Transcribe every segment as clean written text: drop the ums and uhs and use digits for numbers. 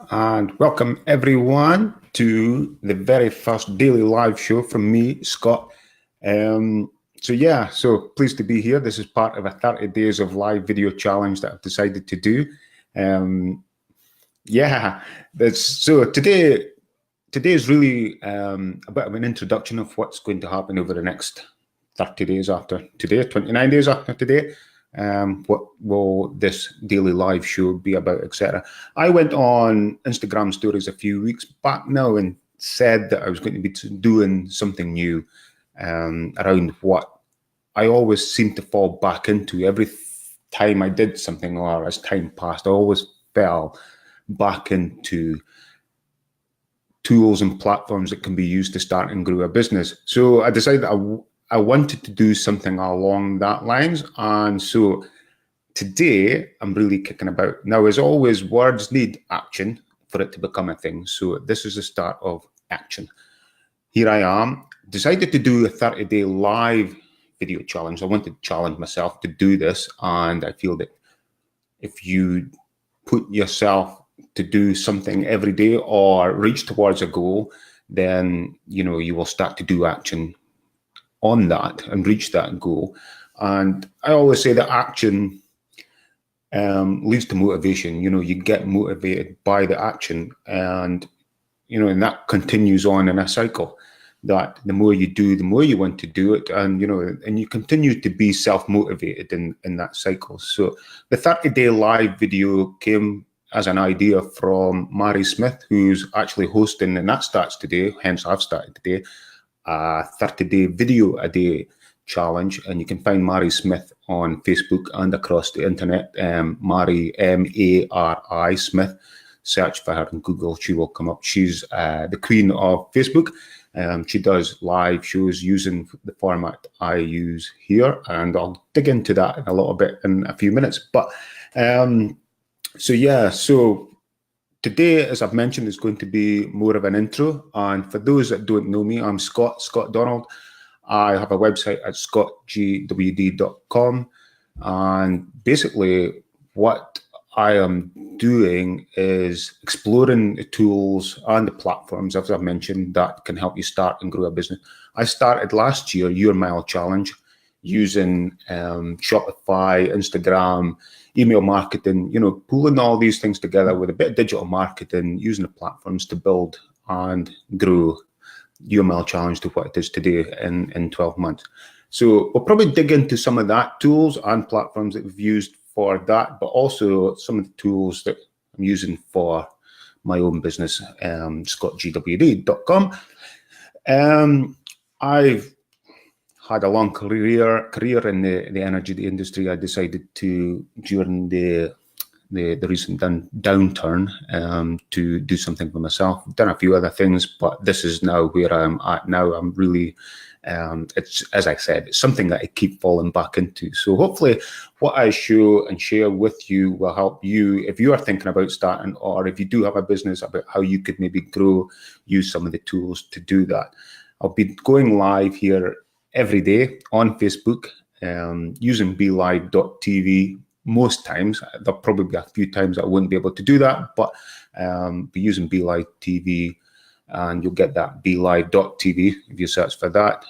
And welcome everyone to the very first daily live show from me, Scott. So pleased to be here. This is part of a 30 days of live video challenge that I've decided to do. Um, yeah, today is really a bit of an introduction of what's going to happen over the next 30 days after today, 29 days after today. What will this daily live show be about, etc. I went on Instagram stories a few weeks back now and said that I was going to be doing something new around what I always seem to fall back into every time I did something, or as time passed, I always fell back into tools and platforms that can be used to start and grow a business. So I decided I wanted to do something along that lines. And so today I'm really kicking about. Now, as always, words need action for it to become a thing. So this is the start of action. Here I am, decided to do a 30-day live video challenge. I wanted to challenge myself to do this. And I feel that if you put yourself to do something every day or reach towards a goal, then you will start to do action on that and reach that goal. And I always say that action leads to motivation. You get motivated by the action, and and that continues on in a cycle. That the more you do, the more you want to do it, and you continue to be self-motivated in that cycle. So the 30-day live video came as an idea from Mari Smith, who's actually hosting, and that starts today, hence I've started today, a 30-day video a day challenge. And you can find Mari Smith on Facebook and across the internet. Mari, M-A-R-I Smith. Search for her in Google, she will come up. She's the queen of Facebook. She does live shows using the format I use here, and I'll dig into that in a little bit in a few minutes. But so today, as I've mentioned, is going to be more of an intro. And for those that don't know me, I'm Scott Donald. I have a website at scottgwd.com. And basically what I am doing is exploring the tools and the platforms, as I've mentioned, that can help you start and grow a business. I started last year, Your Mile Challenge, using Shopify, Instagram, email marketing, pulling all these things together with a bit of digital marketing, using the platforms to build and grow Your Mile Challenge to what it is today in 12 months. So we'll probably dig into some of that tools and platforms that we've used for that, but also some of the tools that I'm using for my own business, scottgwd.com. I've had a long career in the energy industry. I decided to, during the recent downturn, to do something for myself. I've done a few other things, but this is now where I'm at now. I'm really, it's, as I said, it's something that I keep falling back into. So hopefully what I show and share with you will help you if you are thinking about starting, or if you do have a business, about how you could maybe grow, use some of the tools to do that. I'll be going live here every day on Facebook, using BeLive.tv. Most times, there'll probably be a few times I wouldn't be able to do that, but be using BeLive TV, and you'll get that BeLive.tv if you search for that,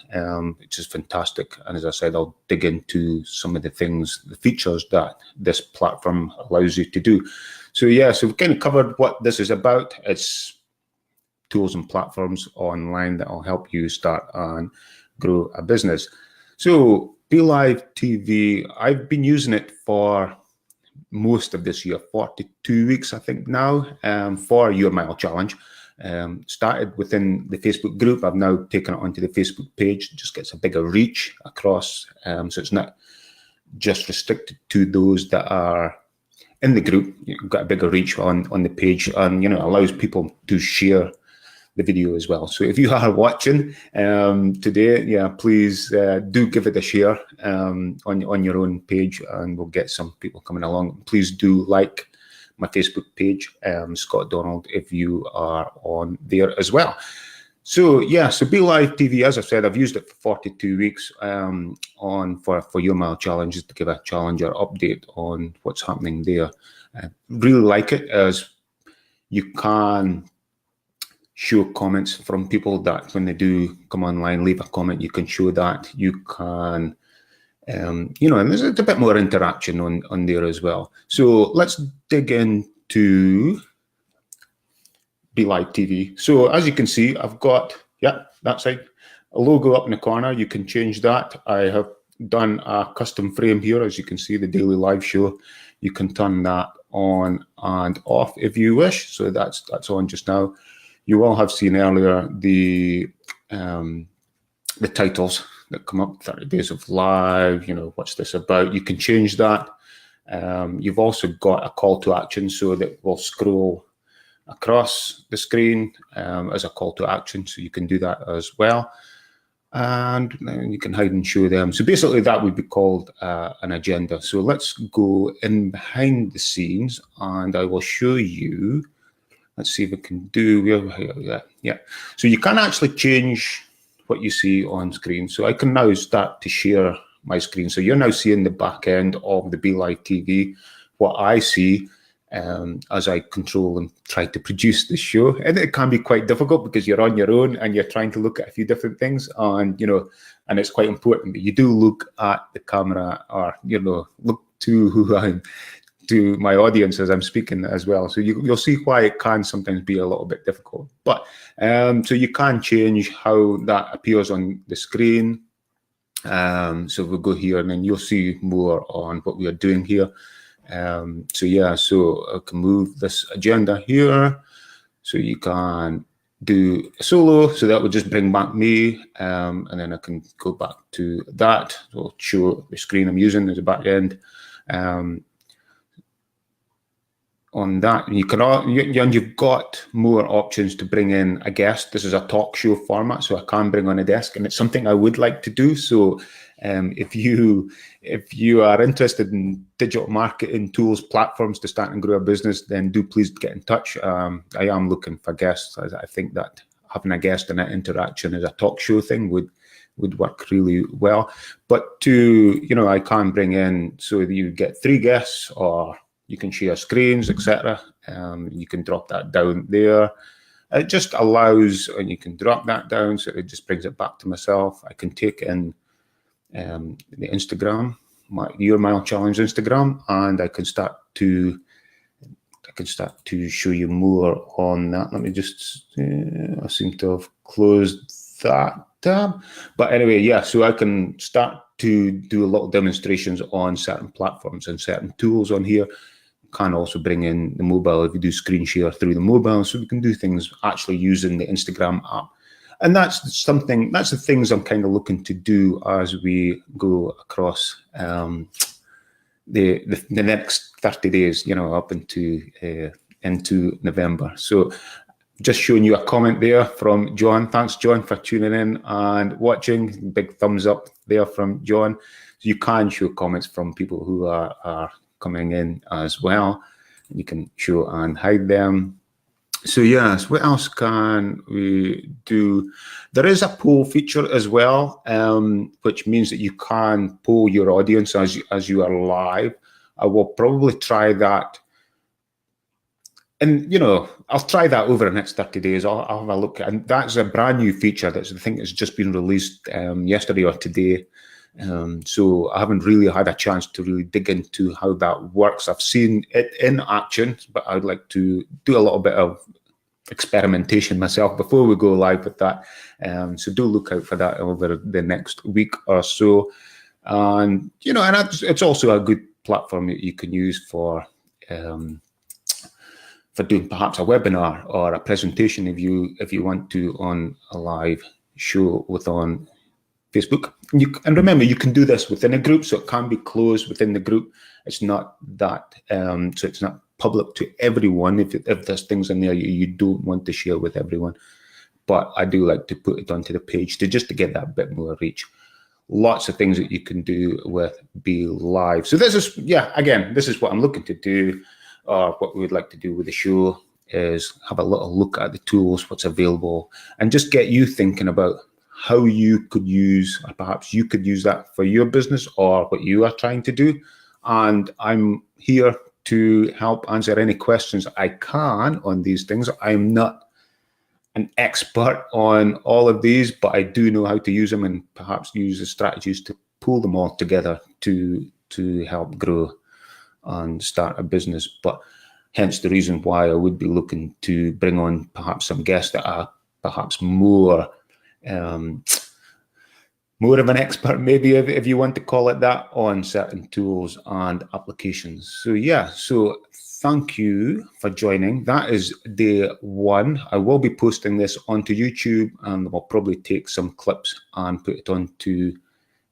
which is fantastic. And as I said, I'll dig into some of the things, the features that this platform allows you to do. So we've kind of covered what this is about. It's tools and platforms online that will help you start and grow a business. So BeLive TV, I've been using it for most of this year, 42 weeks, I think now, for Your Mile Challenge. Started within the Facebook group. I've now taken it onto the Facebook page. It just gets a bigger reach across. So it's not just restricted to those that are in the group. You've got a bigger reach on the page, and allows people to share the video as well. So if you are watching today, please do give it a share on your own page, and we'll get some people coming along. Please do like my Facebook page, Scott Donald, if you are on there as well. So BeLive TV, as I said, I've used it for 42 weeks for Your Mile Challenges, to give a challenger update on what's happening there. I really like it, as you can show comments from people that when they do come online, leave a comment, you can show that. You can, you know, and there's a bit more interaction on there as well. So let's dig into BeLive TV. So as you can see, I've got, yeah, that's like a logo up in the corner. You can change that. I have done a custom frame here, as you can see, the daily live show. You can turn that on and off if you wish. So that's on just now. You will have seen earlier the titles that come up, 30 days of live, you know, what's this about? You can change that. You've also got a call to action, so that will scroll across the screen as a call to action, so you can do that as well. And then you can hide and show them. So basically that would be called an agenda. So let's go in behind the scenes and I will show you. Let's see if we can do, yeah. So you can actually change what you see on screen. So I can now start to share my screen. So you're now seeing the back end of the BeLive TV, what I see as I control and try to produce the show. And it can be quite difficult because you're on your own and you're trying to look at a few different things, and, you know, and it's quite important that you do look at the camera, or, you know, look to who I'm, to my audience as I'm speaking as well. So you'll see why it can sometimes be a little bit difficult. But so you can change how that appears on the screen. So we'll go here and then you'll see more on what we are doing here. So yeah, so I can move this agenda here. So you can do a solo, so that would just bring back me, and then I can go back to that. So I'll show the screen I'm using as a back end. On that, and you can, and you've got more options to bring in a guest. This is a talk show format, so I can bring on a guest, and it's something I would like to do. So if you are interested in digital marketing tools, platforms to start and grow a business, then do please get in touch. I am looking for guests. I think that having a guest and an interaction as a talk show thing would work really well. But you know, I can bring in, so you get 3 guests, or you can share screens, etc. You can drop that down there. It just allows, and you can drop that down, so it just brings it back to myself. I can take in the Instagram, your mile challenge Instagram, and I can start to show you more on that. Let me just, I seem to have closed that tab. But anyway, yeah, so I can start to do a lot of demonstrations on certain platforms and certain tools on here. Can also bring in the mobile if you do screen share through the mobile, so we can do things actually using the Instagram app. And that's the things I'm kind of looking to do as we go across the next 30 days, you know, up into November. So just showing you a comment there from John. Thanks, John, for tuning in and watching. Big thumbs up there from John. So you can show comments from people who are coming in as well. You can show and hide them. So yes, what else can we do? There is a poll feature as well, which means that you can poll your audience as you are live. I will probably try that. And, you know, I'll try that over the next 30 days. I'll have a look. And that's a brand new feature. That's the thing that's just been released yesterday or today. So I haven't really had a chance to really dig into how that works. I've seen it in action, but I'd like to do a little bit of experimentation myself before we go live with that. So do look out for that over the next week or so. And, you know, and it's also a good platform that you can use for doing perhaps a webinar or a presentation if you want to on a live show on Facebook. And remember, you can do this within a group, so it can be closed within the group. It's not that, so it's not public to everyone. If there's things in there you don't want to share with everyone, but I do like to put it onto the page to get that bit more reach. Lots of things that you can do with BeLive. So this is, yeah, again, this is what I'm looking to do, or what we would like to do with the show, is have a little look at the tools, what's available, and just get you thinking about how you could use, or perhaps you could use that for your business or what you are trying to do. And I'm here to help answer any questions I can on these things. I'm not an expert on all of these, but I do know how to use them and perhaps use the strategies to pull them all together to help grow and start a business. But hence the reason why I would be looking to bring on perhaps some guests that are perhaps more of an expert, maybe, if you want to call it that, on certain tools and applications. So yeah, so thank you for joining. That is day one. I will be posting this onto YouTube, and I'll probably take some clips and put it onto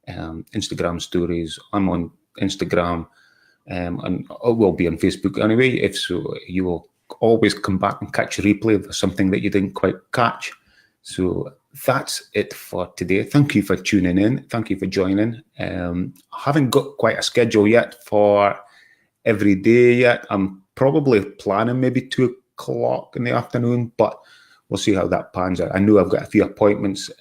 Instagram stories. I'm on Instagram, and I will be on Facebook anyway. If so, you will always come back and catch a replay of something that you didn't quite catch. So that's it for today. Thank you for tuning in. Thank you for joining. I haven't got quite a schedule yet for every day yet. I'm probably planning maybe 2 o'clock in the afternoon, but we'll see how that pans out. I know I've got a few appointments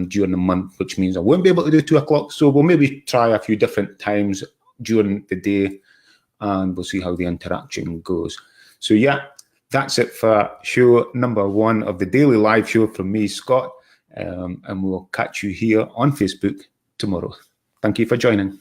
during the month, which means I won't be able to do 2 o'clock. So we'll maybe try a few different times during the day, and we'll see how the interaction goes. So yeah, that's it for show number 1 of the daily live show from me, Scott. And we'll catch you here on Facebook tomorrow. Thank you for joining.